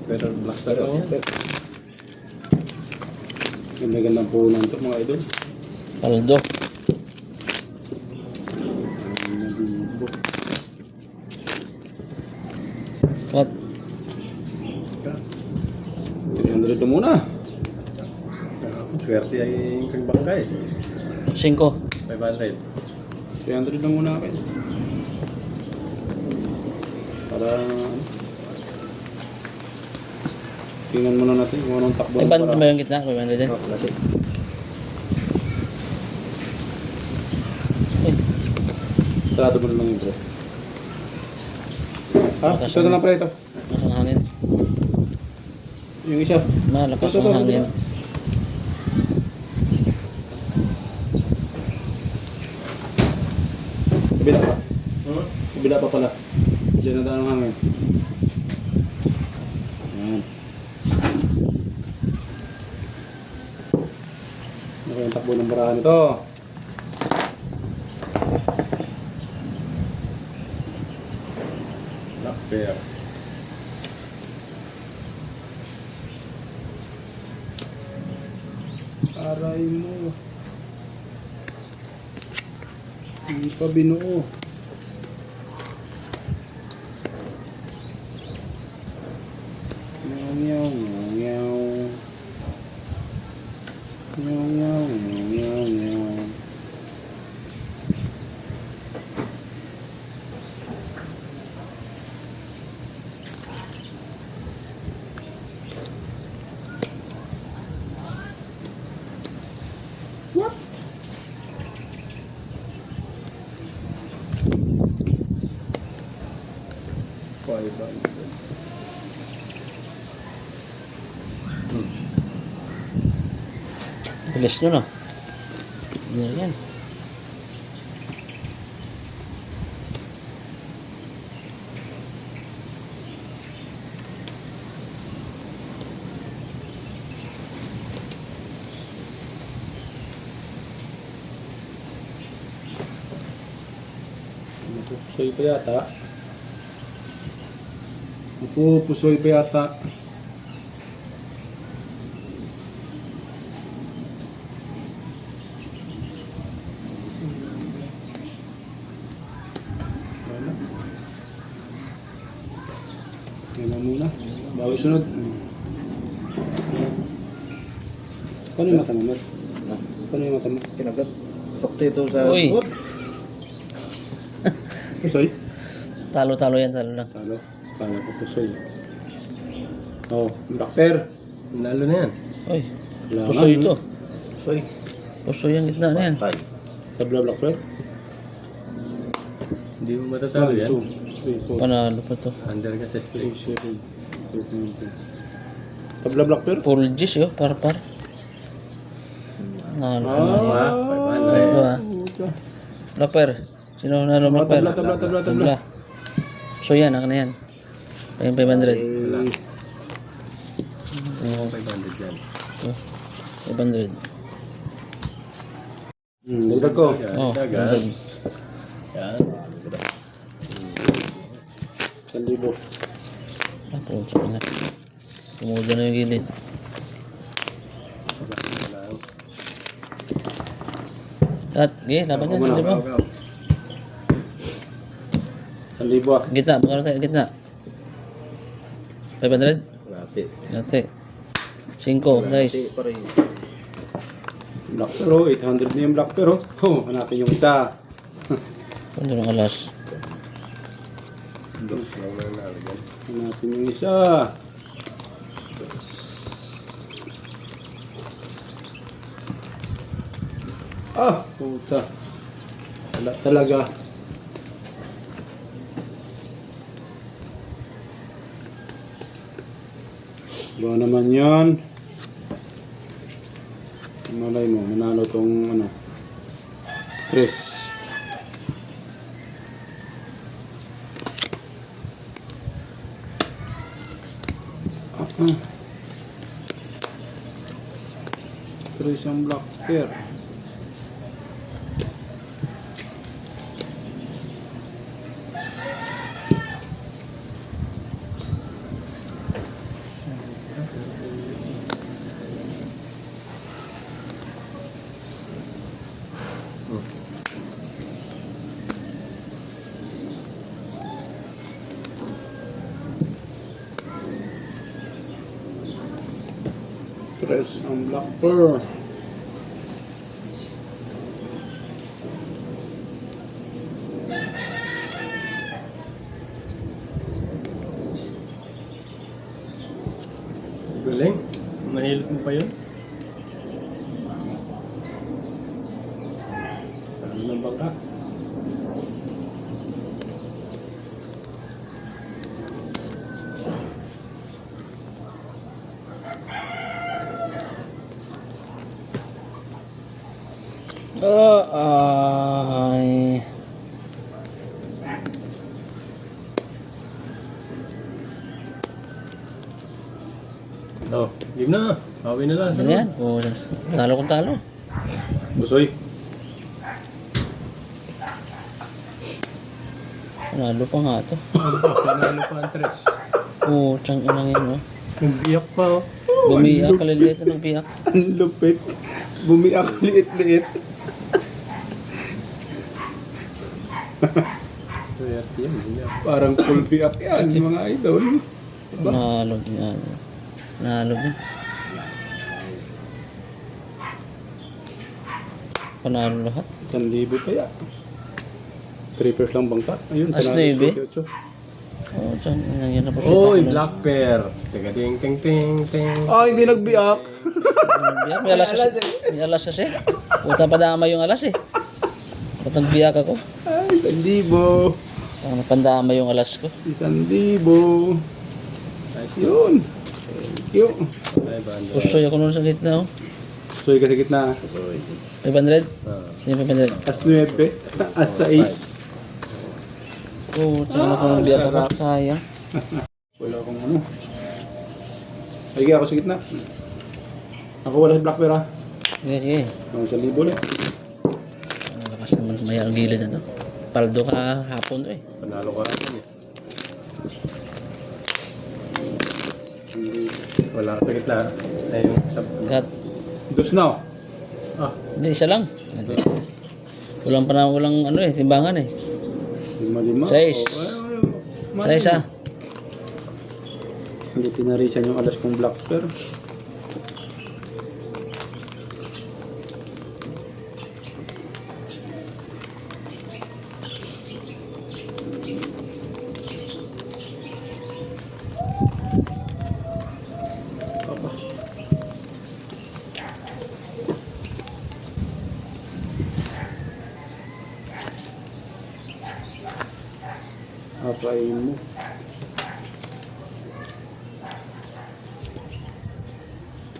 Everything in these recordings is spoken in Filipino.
Pero black pero. Ganda-gandang punan ito mga idol. Paldo. At 300 ito muna. Swerte ay kang bangkay. 5. 500. 300 lang muna akin. Para tingnan muna natin kung anong takbo. Ay, paano ba yung gitna? 500 din? Sarado mo na lang yung bro. Ha? Ito na lang pala ito. Lakas ng hangin. Yung isa. Malakas ng hangin. Kabila pa. Kabila pa pala. Diyan na daan ang hangin. Ayan. Ano yung takbo ng barahan ito? Black bear. Aray mo. Hindi pa binuo. Nyaw nyaw nyaw nyaw nyaw nyaw nyaw. Bilis nyo no? Yan. Napupusoy pa yata. Napupusoy pa yata. Yan na muna. Bawi sunod. Paano yung mata mo, Mer? Paano yung mata mo? Kinagat. Tukti ito sa... Uy. Pusoy? Talo-talo yan, talo lang. Salo. Salo ko pusoy. Oh, doctor. Nalo na yan. Uy, Wala pusoy nga, ito. Soy. Pusoy yung gitna na yan. Tay. Tabla doctor. Hindi mo matatalo yan. 2, 3, 4, Panalo pa to. Under ka sa 6, street. 7, 8, 9, 10. Tabla doctor. Full G's yun, par-par. Nalo pa na yan. Ito ah. Rapper. Sino nalo rapper? Tabla. So yan, akin na yan. Ayun 500. Wala. Oo, 500 yan. 500. Dagdag ko. Oh, Dagan. 500. Yan. 1,000. Ako, sa kanya. Tumuda na yung gilid. At, laban yan, Ako muna. 1,000 ah. Gitna, baka tayo, gitna. 500? Rati. Nate. 5, guys. Black pero 800 na yung black pero. Oh, hanapin yung isa. Ano ng alas? Dos lang na nalagyan. Hanapin yung isa. Ah, puta. Wala talaga. Ba naman yan? Malay mo, manalo tong ano. Tres. Tres ang black pair. Tres ang Black Pearl. Galing. Nahilot mo pa yun? Ano ng bangka? Ay. Oh, game na. Bawi na lang. Ano yan? Oh, talo kung talo. Busoy. Panalo pa nga to. Panalo pa ang tres. Oh, tiyang inang yan, oh. Nagbiyak pa oh. Bumiyak, kaliliit na biyak. Ang lupit. Bumiak liit-liit. Swerte yan. Biyak. Parang full biak yan, mga idol. Nalo yan. Nalo din. Panalo lahat. 1,000 kaya. 3 pairs lang bangka. Ayun, As panalo Navy? si Kyocho. Oh, tiyang inang yan. Napos Oy, black pair. Teka, ting, ting, ting, ting. Ah, hindi nagbiak. May alas kasi. May alas kasi. Puta pa dama yung alas eh. Ba't nagbiyak ako? Ay, 1,000. Parang napandama yung alas ko. 1,000. Yun. Thank you. Ay, banda. Pusoy ako nun sa gitna, oh. Soy kasi gitna. 500? Ah. Hindi 500. As 9. As 6. Oo, tsaka ako nang biyak ako. Sayang. Wala akong ano. Ay, ako sa gitna. Ako wala sa black bear ha. Sige, sige. Ako sa libo ulit. Ang lakas naman may ang gilid na to. Paldo ka hapon to eh. Panalo ka rin eh. Wala ka sa gitna. Ayun. Kat, Dos na. Ah, hindi, isa lang. Walang ano eh, timbangan eh. 5. Sais. Sa isa. Hindi tinarisan yung alas kong black bear. Papa. Apain mo.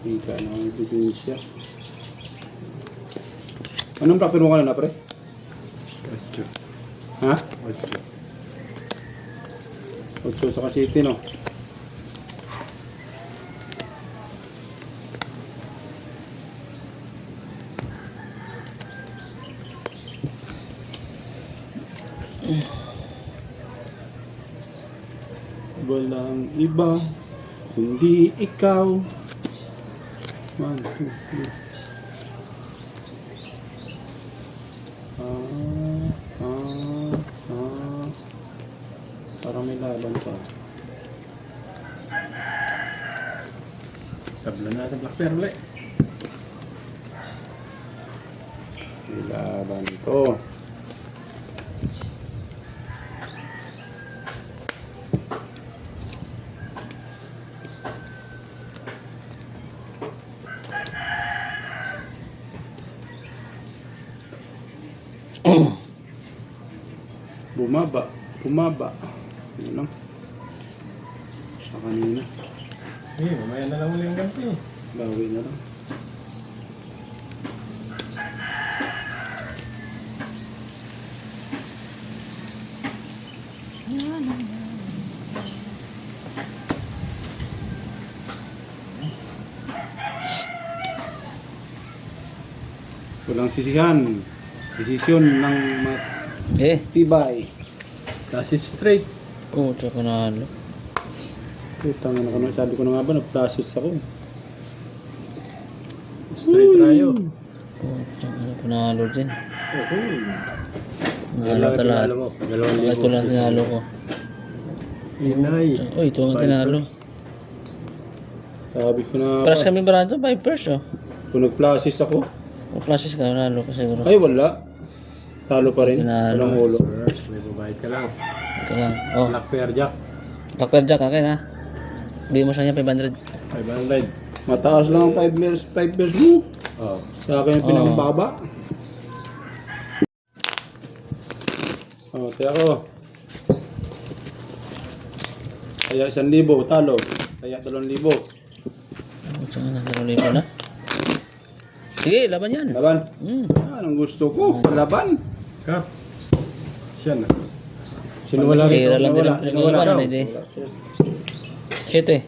Ika na ang ebidensya. Anong black bear mo ka na, pre? 8. Ha? 8. 8 sa City, no? Walang iba kundi ikaw. 1, 2, 3. Parang may laban pa. Tabla na sa black pair ulit. May laban to. Bumaba. Yun lang. Sa kanina. Eh, mamaya na lang ulit ang ganti. Bawi na lang. Walang sisihan. Desisyon ng matibay. That's it straight. Oo, tsaka panalo. Tama na ko na. Sabi ko na nga ba, nag-process ako. Straight tayo. Oo, tsaka panalo din. Okay. Nalo talaga. Dalawang Ito lang tinalo ko. Inay. Uy, ito ang tinalo. Sabi ko na Paras kami barado, 5 pairs oh. kung nag-flashes ako. O classes ka, nalo ka siguro. Ay, wala. Talo pa rin. Tinalo. Walang ulo. First, may babayad ka lang. Ito lang. Oh, Black pair jack. Black Jack akin ha. Bigyan mo sa kanya 500. 500. Mataas lang ang 5 bears mo. Oh. Sa akin yung pinambaba. Oh, tiya ko. Kaya 1,000, talo. Kaya 2,000. Saan na, 2,000 na. Sige, laban yan. Laban. Hmm. Anong gusto ko? Laban. Kap. Siya na. Sino wala Sige, rito? lang din. Sino wala? Wala na, hindi. 7.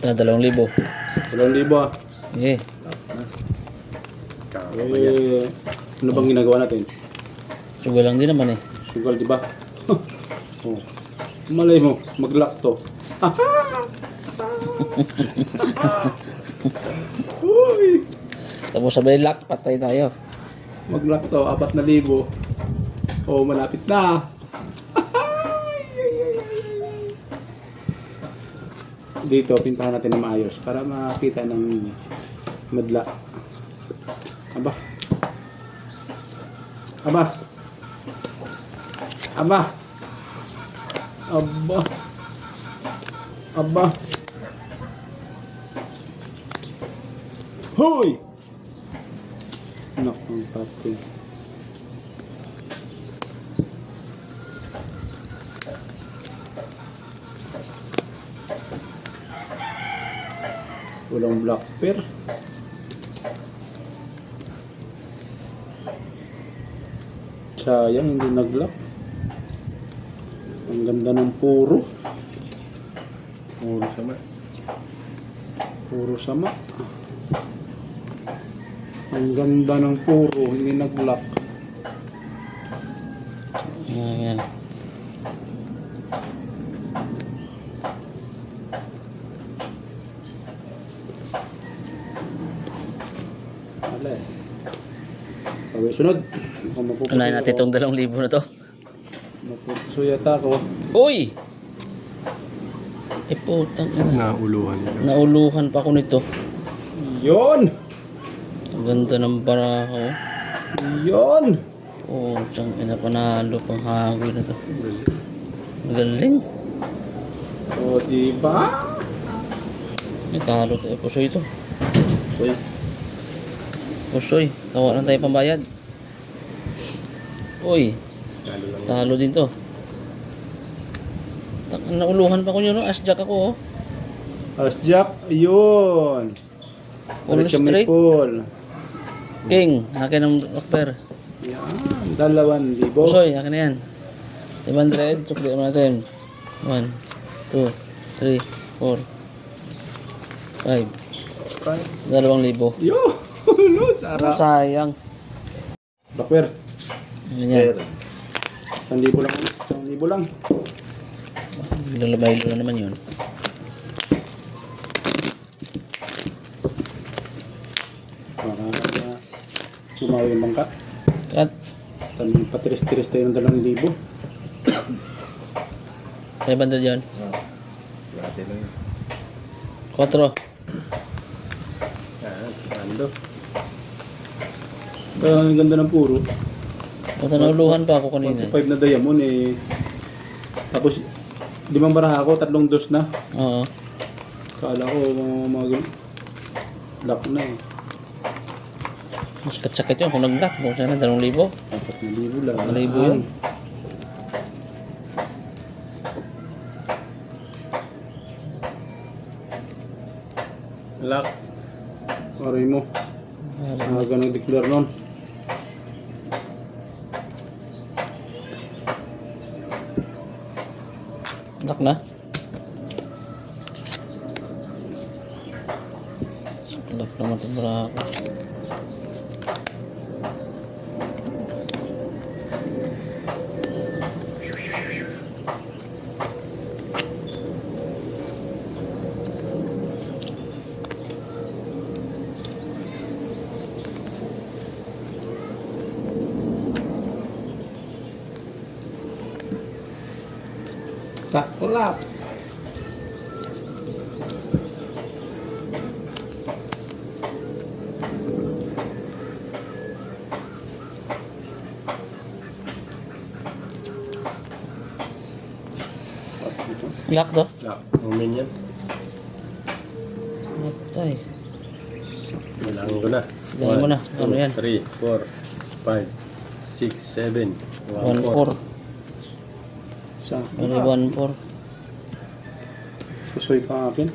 Ito na, 2,000. 2,000 ah. Sige. Eh, ano bang ginagawa natin? Sugal lang din naman eh. Sugal, di ba? Oh. Malay mo, mag-lock to. Uy! Tapos sabay lock, patay tayo. Mag-lock to, 4,000. Oh, malapit na. Dito, pintahan natin na maayos para makita ng madla. Aba. Aba. Aba. Aba. Aba. Hoy! Nakang pati. Walang black pear. Sayang, hindi nag-lock. Ang ganda ng puro. Puro sama. Puro sama. Ang ganda ng puro, hindi nag-lock. Ayan. Wala eh. Okay, sunod. Kung mapupuso Unahin natin itong 2,000 na to. Mapupuso yata ako. Uy! Eh putang ina. Nauluhan nila. Nauluhan pa ako nito. Yon! Ang ganda ng baraho. Yon! Oh, siyang ina panalo pang hagoy na to. Galing. O, diba? May talo tayo. Pusoy ito. Uy, Pusoy. Tawa lang tayo pambayad. Uy. Lalo lang. Talo din to. Nauluhan pa ko yun, no? As-jack ako, oh. As-jack, yun. Full Alis kami straight. full. King, akin ang offer. Yan, 2,000. Pusoy, akin na yan. 500, sukli naman natin. 1, 2, 3, 4, 5. 2,000. Yun! Sarap. Sayang. Bakwer, Ganyan. 1,000 lang. 1,000 lang. Lalabay na naman yun. Baka sumawi yung bangka. At Tanong patiris-tiris tayo ng 2,000. 500 yun. Dati lang yun. 4. Ando. Ang ganda ng puro. Basta nauluhan pa ako kanina. 45 na diamond eh. Tapos 5 baraha ako, 3 dos na. Oo. Kala ko mga lock na eh. Mas sakit yun kung nag-lock. Kung sana 2,000. 4,000 lang. 2,000 yun. Lock. Aray mo. Aga nag-declare nun. Lock na. Lock naman ito para ako. Saklap. Lock to. Lock. Omen yan. Matay. Bilangin ko na. Bilangin mo na. Ano yan? 3, 4, 5, 6, 7, 1, 1-4. 4. Sa Ano 1-4. pusoy pa akin.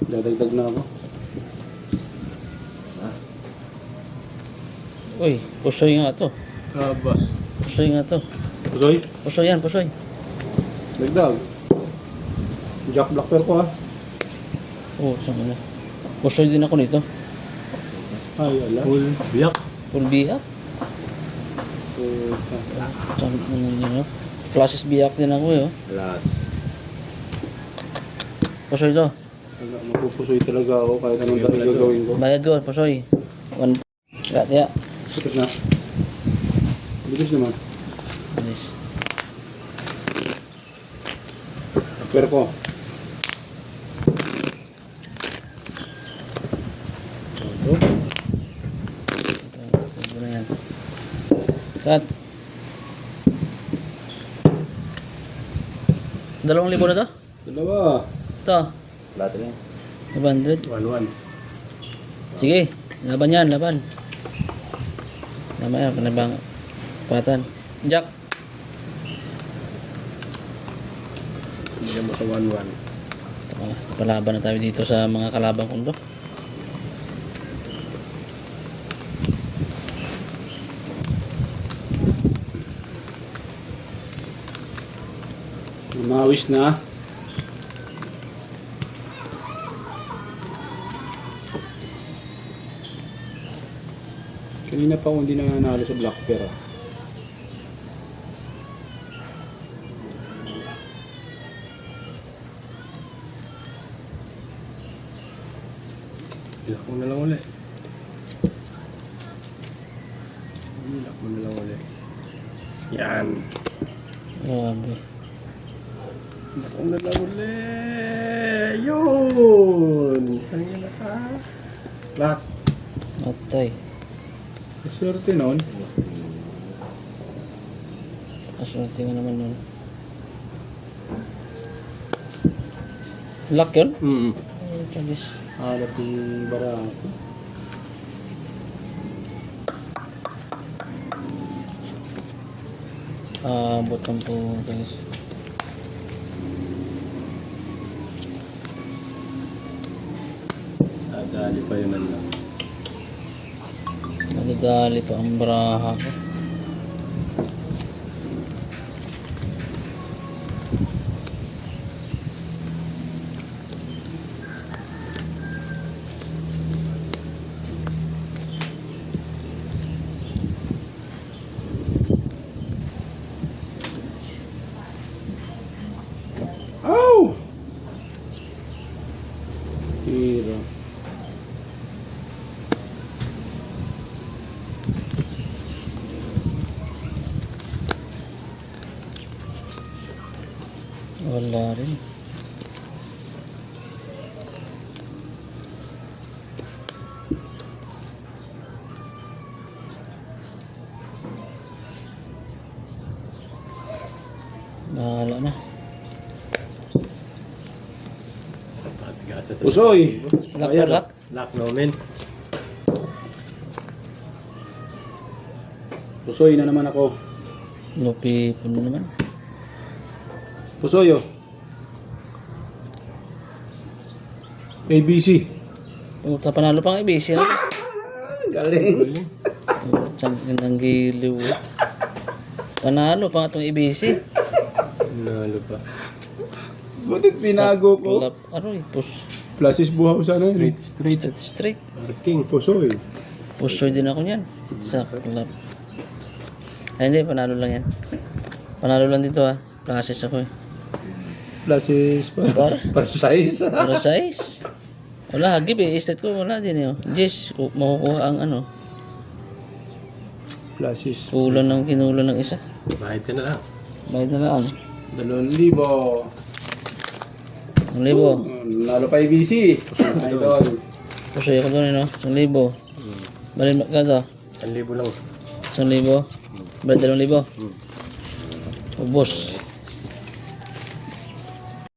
Dadagdag na ako. Uy, pusoy nga to. Aba. Pusoy nga to. Pusoy? Pusoy yan, pusoy. Dagdag. Jack Black Pearl ko ah. Oo, saan na. Pusoy din ako nito. Ay, ala. Full biyak. Full biyak. Saan na. Classes biyak din ako eh. Oh. Last. Pusoy to. Mapupusoy talaga ako kahit anong dahil gagawin ko. Bayad doon, pusoy. 1. Kaya. Tapos na. Bilis naman. Bilis. Pero ko. Ito na yan. Cut. 2,000 na to? Dalawa. Ito. Lahat rin. 500. 1-1. Sige. Laban yan, laban. Mamaya, panabang. Patan. Jack. Bigyan mo sa 1-1. Ito, palaban na tayo dito sa mga kalabang kundo. Namawis na. Kanina pa ako hindi nanalo sa Black Pearl. Ilak mo na lang ulit. Ilak mo na lang ulit. Yan. Grabe. Ilak mo na lang ulit. Yun. Tangin na ka. Lock. Matay. Swerte nun. Kasunti nga naman nun. Lock yun? Ay, chagis. Halap yung barako. Butang po, chagis. Dali pa yun ang lock. Nadadali pa ang baraha ko. Ow! Hira. Wala rin. Bahala na. Patigasan sa Pusoy! Lock Ayan, to lock. lock na omen. Pusoy na naman ako. Lupi po na naman. Pusoy oh. ABC. Puta, panalo pang ibisi na. Galing. Saan ng giliw. Panalo pa itong ibisi. Nalo pa. Butit binago ko. Lap, ano eh, Plasis buhaw sana yun. straight. King. Pusoy. Pusoy din ako niyan. Sa club. Ay hindi, panalo lang yan. Panalo lang dito ah. Process ako eh. Plasis pa. Para size. Para size. Wala, hagib eh. Estate ko wala din eh. Jess, makukuha ang ano. Plasis. Kulang ng kinulang ng isa. Bahid ka na lang. Bayad na lang. 2,000. Ang libo. Nalo pa ABC. Idol. Pusoy ako doon eh no. 1,000. Balin magkano? 1,000 lang. 1,000. Balin 2,000. Ubos.